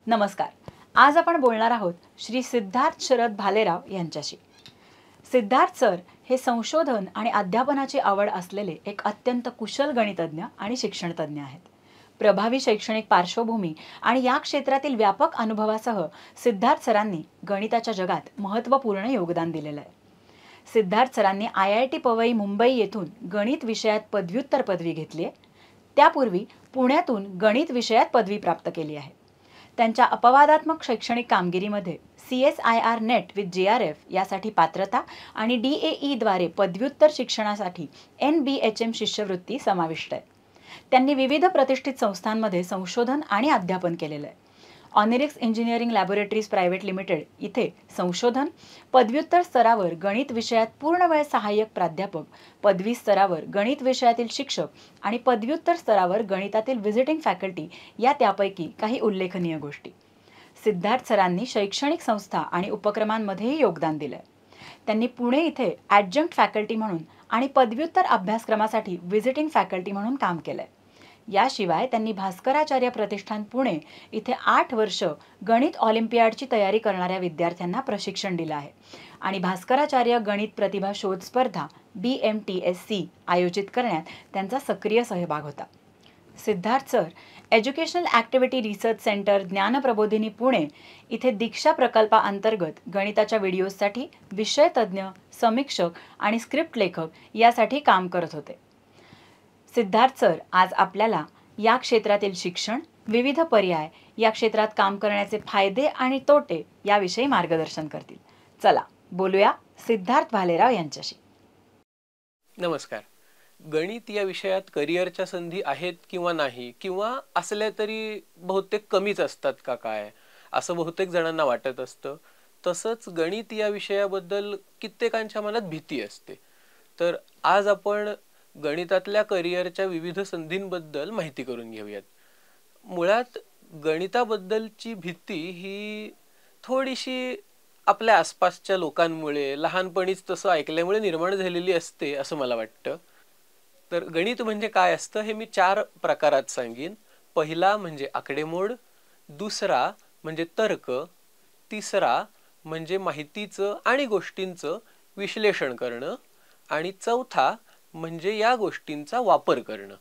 नमस्कार. आज आपण बोलणार आहोत श्री सिद्धार्थ शरद भालेराव यांच्याशी. सिद्धार्थ सर हे संशोधन आणि अध्यापनाची आवड असलेले एक अत्यंत कुशल गणितज्ञ आणि शिक्षणतज्ञ आहेत. प्रभावी शैक्षणिक पार्श्वभूमी आणि या क्षेत्रातील व्यापक अनुभवासह सिद्धार्थ सरांनी गणिताच्या जगात महत्त्वपूर्ण योगदान दिलेलं आहे. सिद्धार्थ सरांनी IIT पवई मुंबई येथून गणित विषयात पदव्युत्तर पदवी घेतली आहे. त्यापूर्वी पुण्यातून गणित विषयात पदवी प्राप्त केली आहे. त्यांच्या अपवादात्मक शैक्षणिक कामगिरीमध्ये CSIR नेट विथ JRF यासाठी पात्रता आणि DAE द्वारे पदव्युत्तर शिक्षणासाठी NBHM शिष्यवृत्ती समाविष्ट आहे. त्यांनी विविध प्रतिष्ठित संस्थांमध्ये संशोधन आणि अध्यापन केलेलं आहे. ऑनिरिक्स इंजिनिअरिंग लॅबोरेटरीज प्रायव्हेट लिमिटेड इथे संशोधन, पदव्युत्तर स्तरावर गणित विषयात पूर्णवेळ सहाय्यक प्राध्यापक, पदवी स्तरावर गणित विषयातील शिक्षक आणि पदव्युत्तर स्तरावर गणितातील व्हिजिटिंग फॅकल्टी या त्यापैकी काही उल्लेखनीय गोष्टी. सिद्धार्थ सरांनी शैक्षणिक संस्था आणि उपक्रमांमध्येही योगदान दिलं आहे. त्यांनी पुणे इथे ॲडजंक्ट फॅकल्टी म्हणून आणि पदव्युत्तर अभ्यासक्रमासाठी व्हिजिटिंग फॅकल्टी म्हणून काम केलं आहे. याशिवाय त्यांनी भास्कराचार्य प्रतिष्ठान पुणे इथे 8 वर्ष गणित ऑलिम्पियाडची तयारी करणाऱ्या विद्यार्थ्यांना प्रशिक्षण दिलं आहे आणि भास्कराचार्य गणित प्रतिभा शोध स्पर्धा BMTSC आयोजित करण्यात त्यांचा सक्रिय सहभाग होता. Siddharth sir educational activity research centre Jnana Prabodhini Pune इथे दीक्षा प्रकल्पाअंतर्गत गणिताच्या व्हिडिओजसाठी विषय तज्ज्ञ, समीक्षक आणि स्क्रिप्ट लेखक यासाठी काम करत होते. सिद्धार्थ सर आज आपल्याला या क्षेत्रातील शिक्षण, विविध पर्याय, या क्षेत्रात काम करण्याचे फायदे आणि तोटे याविषयी मार्गदर्शन करतील. चला बोलूया सिद्धार्थ भालेराव यांच्याशी. नमस्कार. गणित या विषयात करिअरच्या संधी आहेत किंवा नाही, किंवा असल्या तरी बहुतेक कमीच असतात का काय, असं बहुतेक जणांना वाटत असतं. तसंच गणित या विषयाबद्दल कित्येकांच्या मनात भीती असते. तर आज आपण गणितातल्या करिअरच्या विविध संधींबद्दल माहिती करून घेऊयात. मुळात गणिताबद्दलची भीती ही थोडीशी आपल्या आसपासच्या लोकांमुळे, लहानपणीच तसं ऐकल्यामुळे निर्माण झालेली असते असं मला वाटतं. तर गणित म्हणजे काय असतं हे मी 4 प्रकारात सांगेन. पहिला म्हणजे आकडेमोड, दुसरा म्हणजे तर्क, तिसरा म्हणजे माहितीचं आणि गोष्टींचं विश्लेषण करणं, आणि चौथा म्हणजे या गोष्टींचा वापर करणं.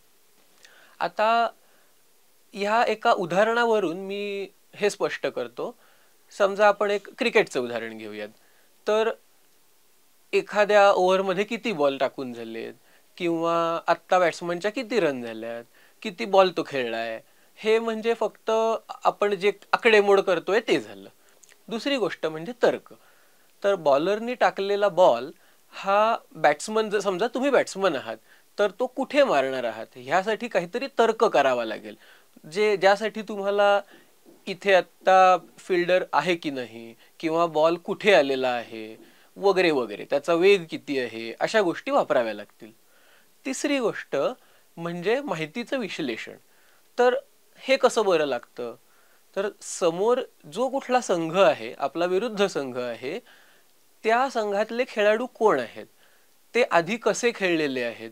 आता ह्या एका उदाहरणावरून मी हे स्पष्ट करतो. समजा आपण एक क्रिकेटचं उदाहरण घेऊयात. तर एखाद्या ओव्हरमध्ये किती बॉल टाकून झालेत, किंवा आत्ता बॅट्समनच्या किती रन झाल्यात, किती बॉल तो खेळलाय, हे म्हणजे फक्त आपण जे आकडेमोड करतोय ते झालं. दुसरी गोष्ट म्हणजे तर्क. तर बॉलरनी टाकलेला बॉल हा बॅट्समन, जर समजा तुम्ही बॅट्समन आहात, तर तो कुठे मारणार आहात ह्यासाठी काहीतरी तर्क करावा लागेल. ज्यासाठी तुम्हाला इथे आत्ता फिल्डर आहे की नाही, किंवा बॉल कुठे आलेला आहे वगैरे वगैरे, त्याचा वेग किती आहे, अशा गोष्टी वापराव्या लागतील. तिसरी गोष्ट म्हणजे माहितीचं विश्लेषण. तर हे कसं बरं लागतं, तर समोर जो कुठला संघ आहे, आपला विरुद्ध संघ आहे, त्या संघातले खेळाडू कोण आहेत, ते आधी कसे खेळलेले आहेत,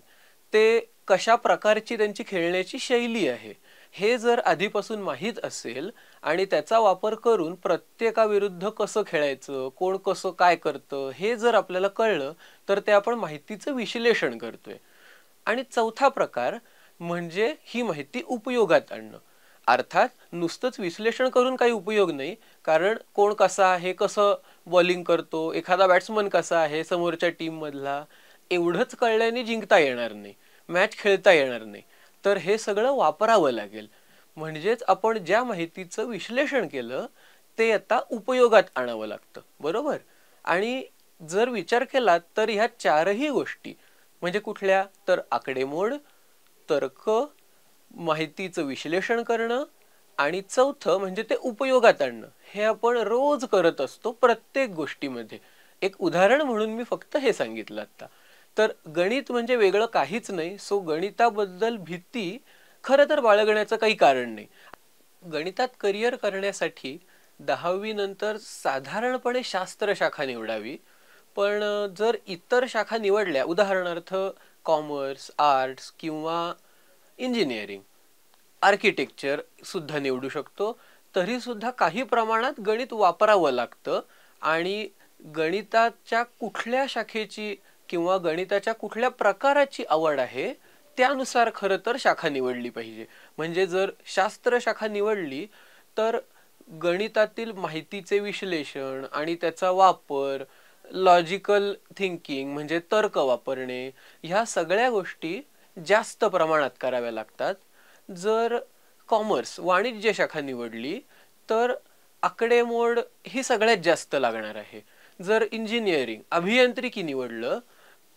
ते कशा प्रकारची त्यांची खेळण्याची शैली आहे, हे जर आधीपासून माहीत असेल आणि त्याचा वापर करून प्रत्येकाविरुद्ध कसं खेळायचं, कोण कसं काय करतं हे जर आपल्याला कळलं, तर ते आपण माहितीचं विश्लेषण करतोय. आणि चौथा प्रकार म्हणजे ही माहिती उपयोगात आणणं. अर्थात नुसतंच विश्लेषण करून काही उपयोग नाही, कारण कोण कसा आहे, कसं बॉलिंग करतो, एखादा बॅट्समन कसा आहे समोरच्या टीम मधला, एवढंच कळल्याने जिंकता येणार नाही, मॅच खेळता येणार नाही. तर हे सगळं वापरावं लागेल. म्हणजेच आपण ज्या माहितीचं विश्लेषण केलं ते आता उपयोगात आणावं लागतं, बरोबर. आणि जर विचार केला तर ह्या 4ही गोष्टी म्हणजे कुठल्या, तर आकडेमोड, तर्क, माहितीचं विश्लेषण करणं आणि चौथं म्हणजे ते उपयोगात आणणं, हे आपण रोज करत असतो प्रत्येक गोष्टीमध्ये. एक उदाहरण म्हणून मी फक्त हे सांगितलं आता. तर गणित म्हणजे वेगळं काहीच नाही. सो गणिताबद्दल भीती खरं तर बाळगण्याचं काही कारण नाही. गणितात करिअर करण्यासाठी 10वी नंतर साधारणपणे शास्त्र शाखा निवडावी. पण जर इतर शाखा निवडल्या, उदाहरणार्थ कॉमर्स, आर्ट्स किंवा इंजिनिअरिंग, आर्किटेक्चर सुद्धा निवडू शकतो, तरी सुद्धा काही प्रमाणात गणित वापरावं लागतं आणि गणिताच्या कुठल्या शाखेची किंवा गणिताच्या कुठल्या प्रकाराची आवड आहे त्यानुसार खरं तर शाखा निवडली पाहिजे. म्हणजे जर शास्त्र शाखा निवडली तर गणितातील माहितीचे विश्लेषण आणि त्याचा वापर, लॉजिकल थिंकिंग म्हणजे तर्क वापरणे, ह्या सगळ्या गोष्टी जास्त प्रमाणात कराव्या लागतात. जर कॉमर्स वाणिज्य शाखा निवडली तर आकडेमोड ही सगळ्यात जास्त लागणार आहे. जर इंजिनिअरिंग अभियांत्रिकी निवडलं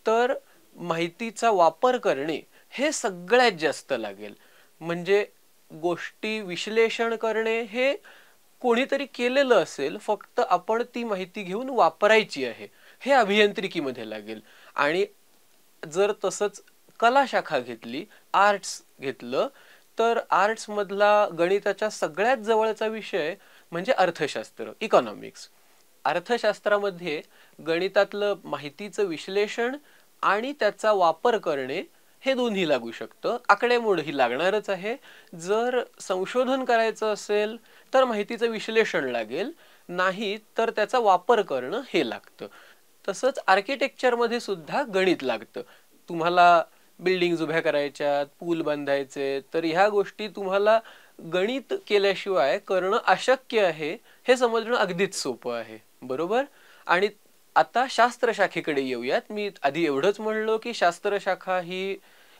तर माहितीचा वापर करणे हे सगळ्यात जास्त लागेल. म्हणजे गोष्टी विश्लेषण करणे हे कोणीतरी केलेलं असेल, फक्त आपण ती माहिती घेऊन वापरायची आहे, हे अभियांत्रिकीमध्ये लागेल. आणि जर तसंच कला शाखा घेतली, आर्ट्स घेतलं, तर आर्ट्स मधला गणिताच्या सगळ्यात जवळचा विषय म्हणजे अर्थशास्त्र, इकॉनॉमिक्स. अर्थशास्त्रामध्ये गणितातलं माहितीचं विश्लेषण आणि त्याचा वापर करणे हे दोन्ही लागू शकतं. आकडेमोड ही लागणारच आहे. जर संशोधन करायचं असेल तर माहितीचं विश्लेषण लागेल, नाही तर त्याचा वापर करणं हे लागतं. तसंच आर्किटेक्चरमध्ये सुद्धा गणित लागतं. तुम्हाला बिल्डिंग उभ्या करायच्यात, पूल बांधायचे, तर ह्या गोष्टी तुम्हाला गणित केल्याशिवाय करणं अशक्य आहे हे समजणं अगदीच सोपं आहे, बरोबर? आणि आता शास्त्र शाखेकडे येऊयात. मी आधी एवढंच म्हणलो की शास्त्र शाखा ही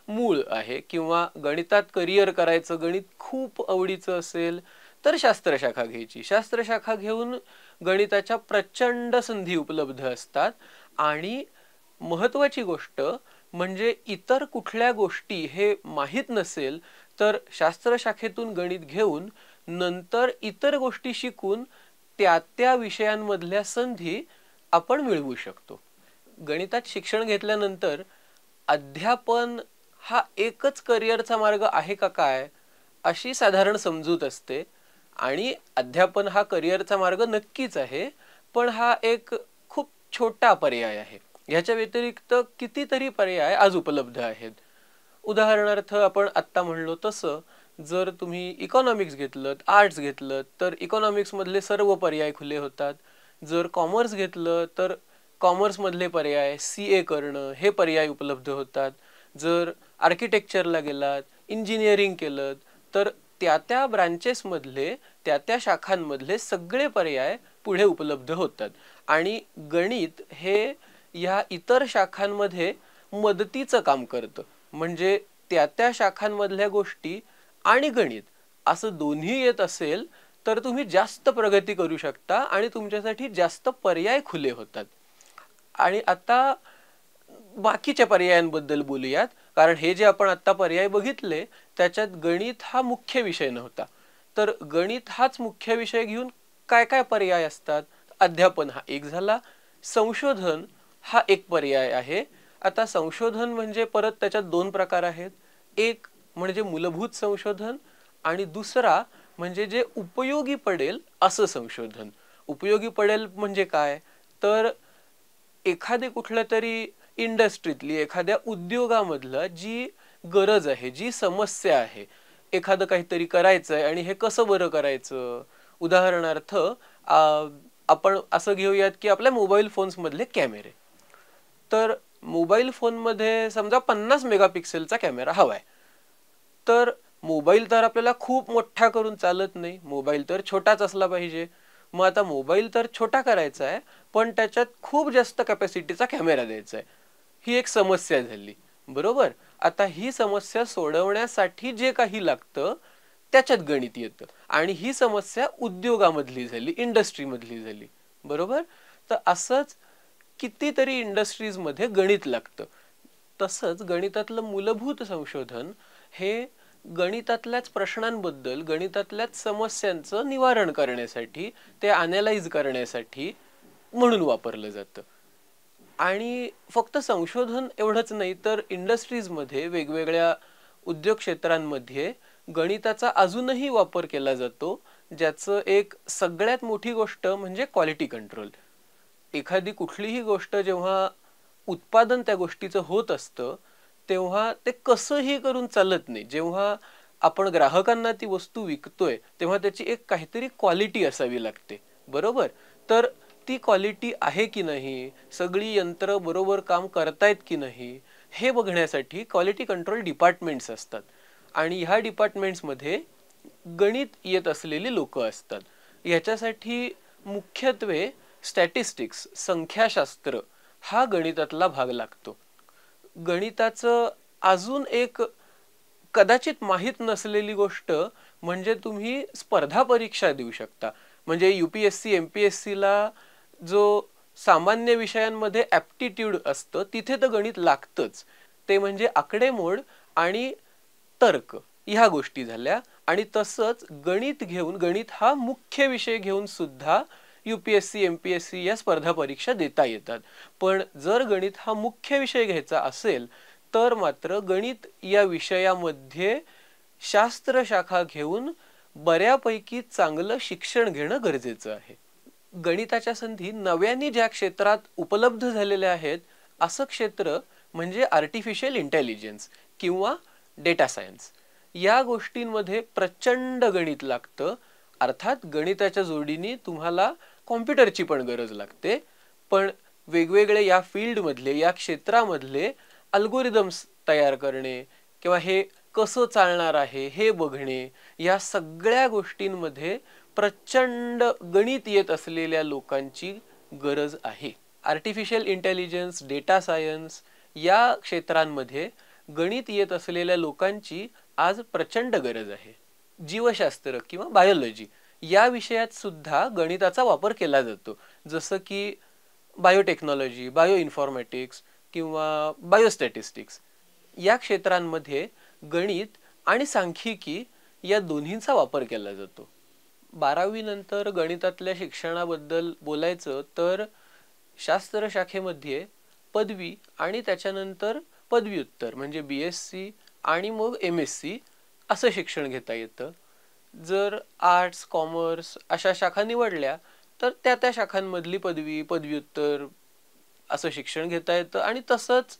मूळ आहे, किंवा गणितात करिअर करायचं, गणित खूप आवडीचं असेल तर शास्त्र शाखा घ्यायची. शास्त्र शाखा घेऊन गणिताच्या प्रचंड संधी उपलब्ध असतात. आणि महत्वाची गोष्ट म्हणजे इतर कुठल्या गोष्टी हे माहीत नसेल तर शास्त्र शाखेतून गणित घेऊन नंतर इतर गोष्टी शिकून त्या त्या विषयांमधल्या संधी आपण मिळवू शकतो. गणितात शिक्षण घेतल्यानंतर अध्यापन हा एकच करिअरचा मार्ग आहे का काय, अशी साधारण समजूत असते. आणि अध्यापन हा करिअरचा मार्ग नक्कीच आहे, पण हा एक खूप छोटा पर्याय आहे. ह्याच्या व्यतिरिक्त कितीतरी पर्याय आज उपलब्ध आहेत. उदाहरणार्थ आपण आत्ता म्हणलो तसं जर तुम्ही इकॉनॉमिक्स घेतलं, आर्ट्स घेतलं, तर इकॉनॉमिक्स मधले सर्व पर्याय खुले होतात. जर कॉमर्स घेतलं तर कॉमर्स मधले पर्याय, CA करणं हे पर्याय उपलब्ध होतात. जर आर्किटेक्चरला गेलात, इंजिनिअरिंग केलं, तर त्या त्या ब्रांचेस मधले, त्या त्या शाखांमधले सगळे पर्याय पुढे उपलब्ध होतात. आणि गणित हे या इतर शाखांमध्ये मदतीचं काम करतं. म्हणजे त्या त्या शाखांमधल्या गोष्टी आणि गणित असं दोन्ही येत असेल तर तुम्ही जास्त प्रगती करू शकता आणि तुमच्यासाठी जास्त पर्याय खुले होतात. आणि आता बाकीच्या पर्यायांबद्दल बोलूयात, कारण हे जे आपण आता पर्याय बघितले त्याच्यात गणित हा मुख्य विषय नव्हता. तर गणित हाच मुख्य विषय घेऊन काय काय पर्याय असतात? अध्यापन हा एक झाला, संशोधन हा एक पर्याय आहे. आता संशोधन म्हणजे परत त्याच्यात दोन प्रकार आहेत. एक म्हणजे मूलभूत संशोधन आणि दुसरा म्हणजे जे उपयोगी पडेल असं संशोधन. उपयोगी पडेल म्हणजे काय, तर एखादी कुठल्या तरी इंडस्ट्रीतली, एखाद्या उद्योगामधलं जी गरज आहे, जी समस्या आहे, एखादं काहीतरी करायचंय आणि हे कसं बरं करायचं. उदाहरणार्थ आपण असं घेऊयात की आपल्या मोबाईल फोन्स मधले कॅमेरे. तर मोबाईल फोन मध्ये समजा 50 मेगापिक्सेलचा कॅमेरा हवाय, तर मोबाईल तर आपल्याला खूप मोठा करून चालत नाही, मोबाईल तर छोटाच असला पाहिजे. मग आता मोबाईल तर छोटा करायचा आहे, पण त्याच्यात खूप जास्त कॅपॅसिटीचा कॅमेरा द्यायचा आहे. ही एक समस्या झाली, बरोबर? आता ही समस्या सोडवण्यासाठी जे काही लागतं त्याच्यात गणित येतं. आणि ही समस्या उद्योगामधली झाली, इंडस्ट्रीमधली झाली, बरोबर? तर असंच कितीतरी इंडस्ट्रीजमध्ये गणित लागतं. तसंच गणितातलं मूलभूत संशोधन हे गणितातल्याच प्रश्नांबद्दल, गणितातल्याच समस्यांचं निवारण करण्यासाठी, ते अनालाइज करण्यासाठी म्हणून वापरलं जातं. आणि फक्त संशोधन एवढंच नाही तर इंडस्ट्रीजमध्ये, वेगवेगळ्या उद्योग क्षेत्रांमध्ये गणिताचा अजूनही वापर केला जातो, ज्याचं एक सगळ्यात मोठी गोष्ट म्हणजे क्वालिटी कंट्रोल. एखादी कुठलीही गोष्ट जेव्हा उत्पादन त्या गोष्टीचं होत असतं तेव्हा ते कसंही करून चालत नाही. जेव्हा आपण ग्राहकांना ती वस्तू विकतोय तेव्हा त्याची एक काहीतरी क्वालिटी असावी लागते, बरोबर? तर ती क्वालिटी आहे की नाही, सगळी यंत्र बरोबर काम करतायत की नाही, हे बघण्यासाठी क्वालिटी कंट्रोल डिपार्टमेंट्स असतात. आणि ह्या डिपार्टमेंट्समध्ये गणित येत असलेली लोक असतात. याच्यासाठी मुख्यत्वे स्टॅटिस्टिक्स, संख्याशास्त्र हा गणितातला भाग लागतो. गणिताचं अजून एक कदाचित माहीत नसलेली गोष्ट म्हणजे तुम्ही स्पर्धा परीक्षा देऊ शकता. म्हणजे UPSC MPSC ला जो सामान्य विषयांमध्ये ॲप्टिट्यूड असतं तिथे तर गणित लागतंच. ते म्हणजे आकडेमोड आणि तर्क ह्या गोष्टी झाल्या. आणि तसंच गणित घेऊन, गणित हा मुख्य विषय घेऊन सुद्धा UPSC MPSC या स्पर्धा परीक्षा देता येतात. पण जर गणित हा मुख्य विषय घ्यायचा असेल तर मात्र गणित या विषयामध्ये शास्त्र शाखा घेऊन बऱ्यापैकी चांगलं शिक्षण घेणं गरजेचं आहे. गणिताच्या संधी नव्याने ज्या क्षेत्रात उपलब्ध झालेल्या आहेत असं क्षेत्र म्हणजे आर्टिफिशियल इंटेलिजन्स किंवा डेटा सायन्स. या गोष्टींमध्ये प्रचंड गणित लागतं. अर्थात गणिताच्या जोडीने तुम्हाला कॉम्प्युटरची पण गरज लागते. पण वेगवेगळे या फील्डमधले, या क्षेत्रामधले अल्गोरिदम्स तयार करणे किंवा हे कसं चालणार आहे हे बघणे, या सगळ्या गोष्टींमध्ये प्रचंड गणित येत असलेल्या लोकांची गरज आहे. आर्टिफिशियल इंटेलिजन्स, डेटा सायन्स या क्षेत्रांमध्ये गणित येत असलेल्या लोकांची आज प्रचंड गरज आहे. जीवशास्त्र किंवा बायोलॉजी या विषयात सुद्धा गणिताचा वापर केला जातो. जसं की बायोटेक्नॉलॉजी, बायो इन्फॉर्मॅटिक्स किंवा बायोस्टॅटिस्टिक्स या क्षेत्रांमध्ये गणित आणि सांख्यिकी या दोन्हींचा वापर केला जातो. 12वी नंतर गणितातल्या शिक्षणाबद्दल बोलायचं तर शास्त्र शाखेमध्ये पदवी आणि त्याच्यानंतर पदव्युत्तर म्हणजे BSc आणि मग MSc असं शिक्षण घेता येतं. जर आर्ट्स, कॉमर्स अशा शाखा निवडल्या तर त्या शाखांमधली पदवी, पदव्युत्तर असं शिक्षण घेता येतं. आणि तसंच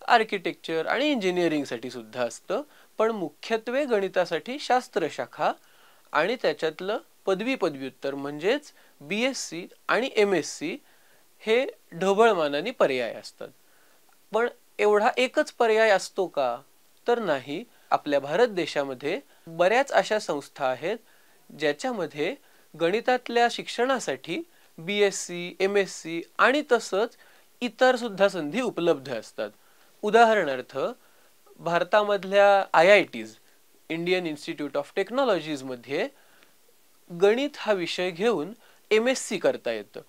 आर्किटेक्चर आणि इंजिनिअरिंगसाठी सुद्धा असतं. पण मुख्यत्वे गणितासाठी शास्त्र शाखा आणि त्याच्यातलं पदवी, पदव्युत्तर म्हणजेच BSc आणि MSc हे ढोबळमानाने पर्याय असतात. पण एवढा एकच पर्याय असतो का तर नाही. आपल्या भारत देशामध्ये बऱ्याच अशा संस्था आहेत ज्याच्यामध्ये गणितातल्या शिक्षणासाठी BSc, MSc आणि तसंच इतर सुद्धा संधी उपलब्ध असतात. उदाहरणार्थ भारतामधल्या IITs, Indian institute of technologies मध्ये गणित हा विषय घेऊन MSc करता येतं.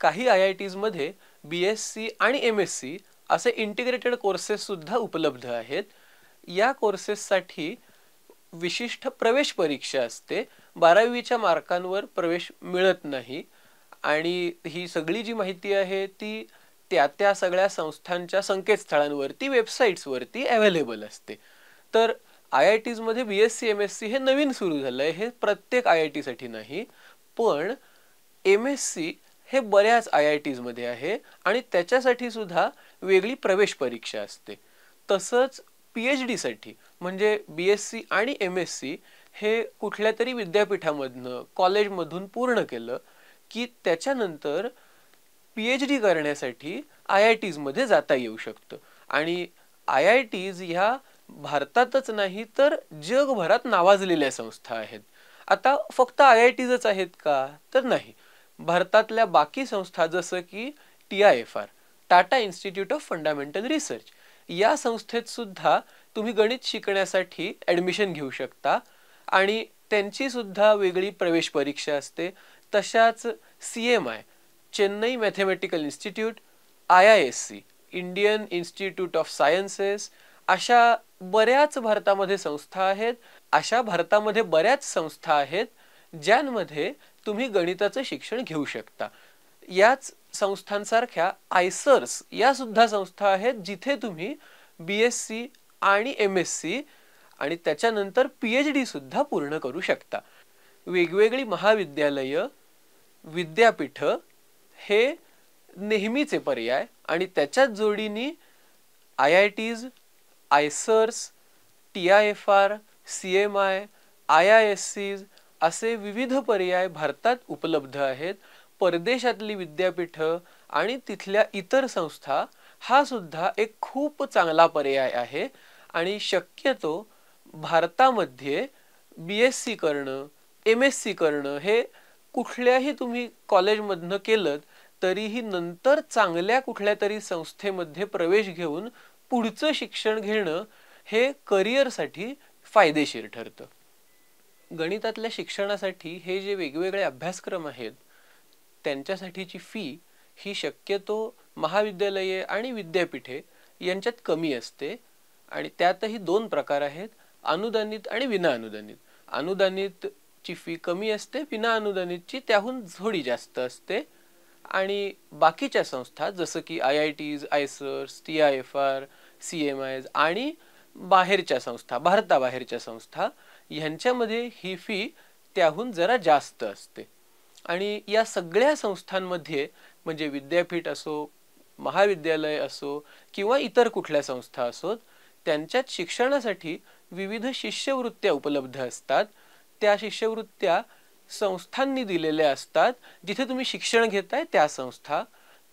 काही IITs मध्ये BSc आणि MSc असे इंटिग्रेटेड कोर्सेस सुद्धा उपलब्ध आहेत. या कोर्सेससाठी विशिष्ट प्रवेश परीक्षा असते. 12वीच्या मार्कांवर प्रवेश मिळत नाही. आणि ही सगळी जी माहिती आहे ती त्या सगळ्या संस्थांच्या संकेतस्थळांवरती, वेबसाईट्सवरती अवेलेबल असते. तर IITs मध्ये BSc MSc हे नवीन सुरू झालंय, हे प्रत्येक IIT साठी नाही. पण MSc हे बऱ्याच IITs मध्ये आहे आणि त्याच्यासाठी सुद्धा वेगळी प्रवेश परीक्षा असते. तसंच PhD साठी म्हणजे BSc आणि MSc हे कुठल्या तरी विद्यापीठामधनं, कॉलेजमधून पूर्ण केलं की त्याच्यानंतर PhD करण्यासाठी IITs मध्ये जाता येऊ शकतं. आणि IITs ह्या भारतातच नाही तर जगभरात नावाजलेल्या संस्था आहेत. आता फक्त IITs आहेत का तर नाही. भारतातल्या बाकी संस्था जसं की TIFR, Tata institute of fundamental research, या संस्थेत सुद्धा तुम्ही गणित शिकण्यासाठी ॲडमिशन घेऊ शकता आणि त्यांची सुद्धा वेगळी प्रवेश परीक्षा असते. तशाच CMI, Chennai mathematical institute, IISc, Indian institute of sciences, अशा बऱ्याच भारतामध्ये संस्था आहेत. अशा भारतामध्ये बऱ्याच संस्था आहेत ज्यांमध्ये तुम्ही गणिताचं शिक्षण घेऊ शकता. याच संस्थांसारख्या ICERS या सुद्धा संस्था आहेत जिथे तुम्ही BSc आणि MSc आणि त्याच्यानंतर PhD सुद्धा पूर्ण करू शकता. वेगवेगळी महाविद्यालय, विद्यापीठ हे नेहमीचे पर्याय आणि त्याच्याच जोडीने IITs, ICERS, TIFR, CMI, IISCs असे विविध पर्याय भारतात उपलब्ध आहेत. परदेशातली विद्यापीठं आणि तिथल्या इतर संस्था हा सुद्धा एक खूप चांगला पर्याय आहे. आणि शक्यतो भारतामध्ये BSc करणं, MSc करणं हे कुठल्याही तुम्ही कॉलेजमधनं केलं तरीही नंतर चांगल्या कुठल्या तरी संस्थेमध्ये प्रवेश घेऊन पुढचं शिक्षण घेणं हे करिअरसाठी फायदेशीर ठरतं. गणितातल्या शिक्षणासाठी हे जे वेगवेगळे अभ्यासक्रम आहेत त्यांच्यासाठीची फी ही शक्यतो महाविद्यालये आणि विद्यापीठे यांच्यात कमी असते. आणि त्यातही दोन प्रकार आहेत, अनुदानित आणि विनाअनुदानित. अनुदानितची फी कमी असते, विनाअनुदानितची त्याहून थोडी जास्त असते. आणि बाकीच्या संस्था जसं की IITs, IISERs, TIFR, CMIs आणि बाहेरच्या संस्था, भारताबाहेरच्या संस्था ह्यांच्यामध्ये ही फी त्याहून जरा जास्त असते. आणि या सगळ्या संस्थांमध्ये म्हणजे विद्यापीठ असो, महाविद्यालय असो किंवा इतर कुठल्या संस्था असोत, त्यांच्यात शिक्षणासाठी विविध शिष्यवृत्त्या उपलब्ध असतात. त्या शिष्यवृत्त्या संस्थांनी दिलेल्या असतात, जिथे तुम्ही शिक्षण घेताय त्या संस्था.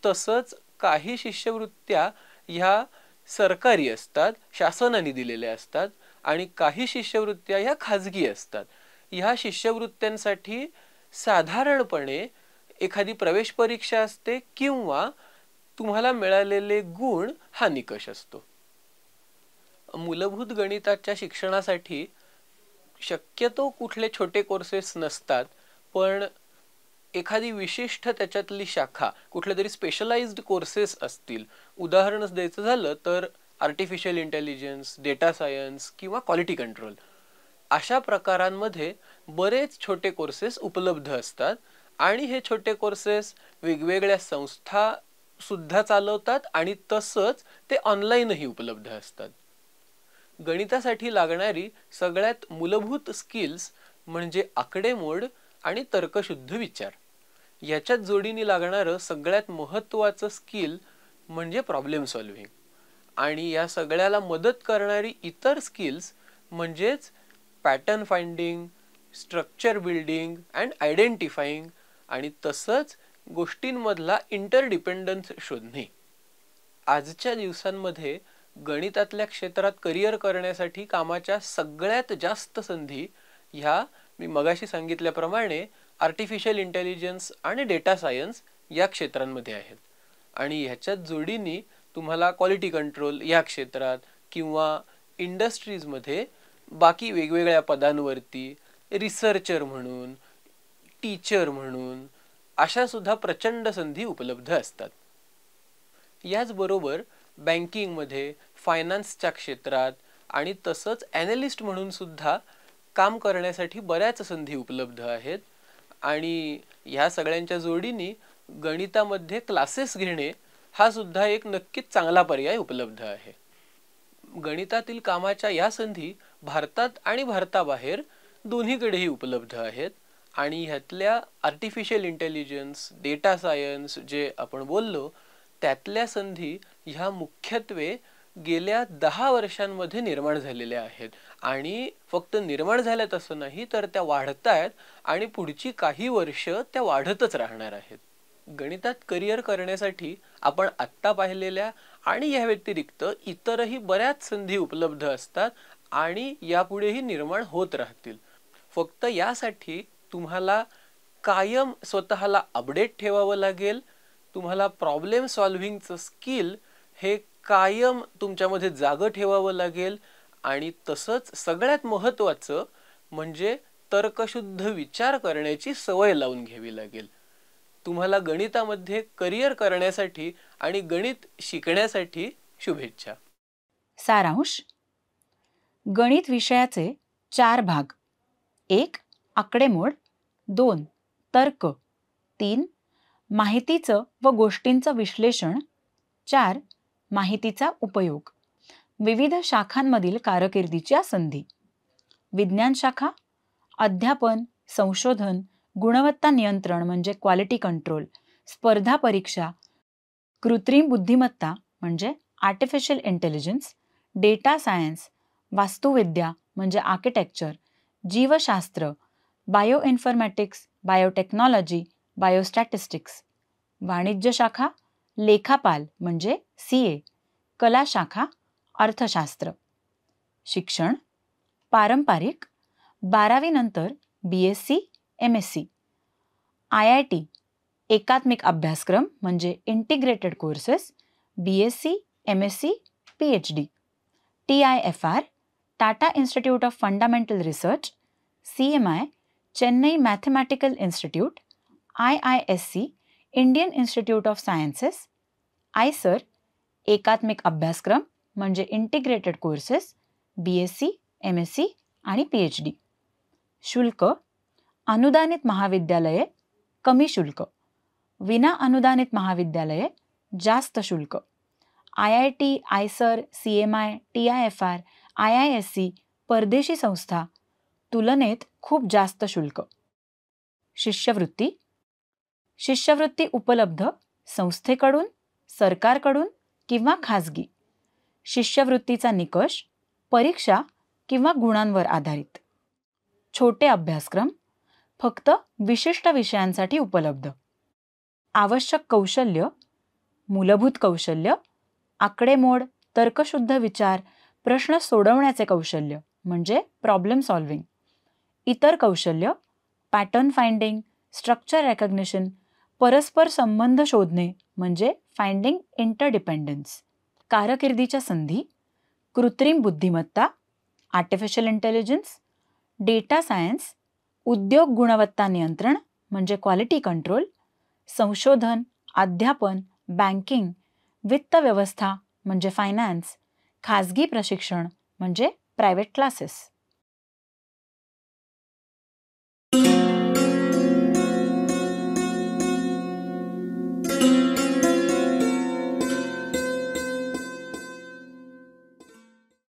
तसंच काही शिष्यवृत्त्या ह्या सरकारी असतात, शासनाने दिलेल्या असतात. आणि काही शिष्यवृत्त्या ह्या खाजगी असतात. ह्या शिष्यवृत्त्यांसाठी साधारणपणे एखादी प्रवेश परीक्षा असते किंवा तुम्हाला मिळालेले गुण हा निकष असतो. मूलभूत गणिताच्या शिक्षणासाठी शक्यतो कुठले छोटे कोर्सेस नसतात, पण एखादी विशिष्ट त्याच्यातली शाखा, कुठले तरी स्पेशलाइज्ड कोर्सेस असतील. उदाहरणच द्यायचं झालं तर आर्टिफिशियल इंटेलिजन्स, डेटा सायन्स किंवा क्वालिटी कंट्रोल अशा प्रकारांमध्ये बरेच छोटे कोर्सेस उपलब्ध असतात. आणि हे छोटे कोर्सेस वेगवेगळ्या संस्था सुद्धा चालवतात आणि तसंच ते ऑनलाईनही उपलब्ध असतात. गणितासाठी लागणारी सगळ्यात मूलभूत स्किल्स म्हणजे आकडेमोड आणि तर्कशुद्ध विचार. याच्यात जोडीने लागणारं सगळ्यात महत्त्वाचं स्किल म्हणजे प्रॉब्लेम सॉल्व्हिंग. आणि या सगळ्याला मदत करणारी इतर स्किल्स म्हणजेच pattern finding, structure building and identifying आणि तसंच गोष्टींमधला इंटरडिपेंडन्स शोधणे. आजच्या दिवसांमध्ये गणितातल्या क्षेत्रात करिअर करण्यासाठी कामाच्या सगळ्यात जास्त संधी ह्या मी मगाशी सांगितल्याप्रमाणे आर्टिफिशियल इंटेलिजन्स आणि डेटा सायन्स या क्षेत्रांमध्ये आहेत. आणि ह्याच्यात जोडीने तुम्हाला क्वालिटी कंट्रोल या क्षेत्रात किंवा इंडस्ट्रीजमध्ये बाकी वेगवेगळ्या पदांवरती रिसर्चर म्हणून, टीचर म्हणून अशा सुद्धा प्रचंड संधी उपलब्ध असतात. याचबरोबर बँकिंगमध्ये, फायनान्सच्या क्षेत्रात आणि तसंच ॲनालिस्ट म्हणून सुद्धा काम करण्यासाठी बऱ्याच संधी उपलब्ध आहेत. आणि ह्या सगळ्यांच्या जोडीने गणितामध्ये क्लासेस घेणे हा सुद्धा एक नक्कीच चांगला पर्याय उपलब्ध आहे. गणितातील कामाच्या या संधी भारतात आणि भारताबाहेर दोन्हीकडेही उपलब्ध आहेत. आणि ह्यातल्या आर्टिफिशियल इंटेलिजन्स, डेटा सायन्स जे आपण बोललो त्यातल्या संधी ह्या मुख्यत्वे गेल्या 10 वर्षांमध्ये निर्माण झालेल्या आहेत. आणि फक्त निर्माण झाल्यात असं नाही, तर त्या वाढतायत आणि पुढची काही वर्ष त्या वाढतच राहणार आहेत. गणितात करिअर करण्यासाठी आपण आत्ता पाहिलेल्या आणि या व्यतिरिक्त इतरही बऱ्याच संधी उपलब्ध असतात आणि यापुढेही निर्माण होत राहतील. फक्त यासाठी तुम्हाला कायम स्वतःला अपडेट ठेवावं लागेल. तुम्हाला प्रॉब्लेम सॉल्व्हिंगचं स्किल हे कायम तुमच्यामध्ये जागं ठेवावं लागेल. आणि तसंच सगळ्यात महत्त्वाचं म्हणजे तर्कशुद्ध विचार करण्याची सवय लावून घ्यावी लागेल. तुम्हाला गणितामध्ये करिअर करण्यासाठी आणि गणित शिकण्यासाठी शुभेच्छा. सारांश. गणित विषयाचे 4 भाग. 1. आकडेमोड. 2. तर्क. 3. माहितीचं व गोष्टींचं विश्लेषण. 4. माहितीचा उपयोग. विविध शाखांमधील कारकिर्दीच्या संधी. विज्ञान शाखा, अध्यापन, संशोधन, गुणवत्ता नियंत्रण म्हणजे क्वालिटी कंट्रोल, स्पर्धा परीक्षा, कृत्रिम बुद्धिमत्ता म्हणजे आर्टिफिशियल इंटेलिजन्स, डेटा सायन्स, वास्तुविद्या म्हणजे आर्किटेक्चर, जीवशास्त्र, बायोइन्फॉर्मॅटिक्स, बायोटेक्नॉलॉजी, बायोस्टॅटिस्टिक्स. वाणिज्य शाखा लेखापाल म्हणजे CA, कला शाखा अर्थशास्त्र. शिक्षण पारंपरिक 12वी नंतर BSc, MSc. IIT एकात्मिक अभ्यासक्रम म्हणजे integrated courses, BSc, MSc, PhD. TIFR Tata institute of fundamental research, CMI Chennai mathematical institute, IISc Indian institute of sciences. ISER एकात्मिक अभ्यासक्रम म्हणजे इंटिग्रेटेड कोर्सेस, BSc, MSc आणि PhD. शुल्क अनुदानित महाविद्यालये कमी शुल्क, विना अनुदानित महाविद्यालये जास्त शुल्क. IIT, ISER, CMI, TIFR, IISc परदेशी संस्था तुलनेत खूप जास्त शुल्क. शिष्यवृत्ती शिष्यवृत्ती उपलब्ध संस्थेकडून, सरकारकडून किंवा खाजगी. शिष्यवृत्तीचा निकष परीक्षा किंवा गुणांवर आधारित. छोटे अभ्यासक्रम फक्त विशिष्ट विषयांसाठी उपलब्ध. आवश्यक कौशल्य मूलभूत कौशल्य, आकडेमोड, तर्कशुद्ध विचार, प्रश्न सोडवण्याचे कौशल्य म्हणजे प्रॉब्लेम सॉल्व्हिंग. इतर कौशल्य पॅटर्न फाइंडिंग, स्ट्रक्चर रेकग्निशन, परस्पर संबंध शोधणे म्हणजे फाइंडिंग इंटरडिपेंडन्स. कारकिर्दीच्या संधी कृत्रिम बुद्धिमत्ता, आर्टिफिशियल इंटेलिजन्स, डेटा सायन्स, उद्योग गुणवत्ता नियंत्रण म्हणजे क्वालिटी कंट्रोल, संशोधन, अध्यापन, बँकिंग, वित्त व्यवस्था म्हणजे फायनान्स, खाजगी प्रशिक्षण म्हणजे प्रायव्हेट क्लासेस.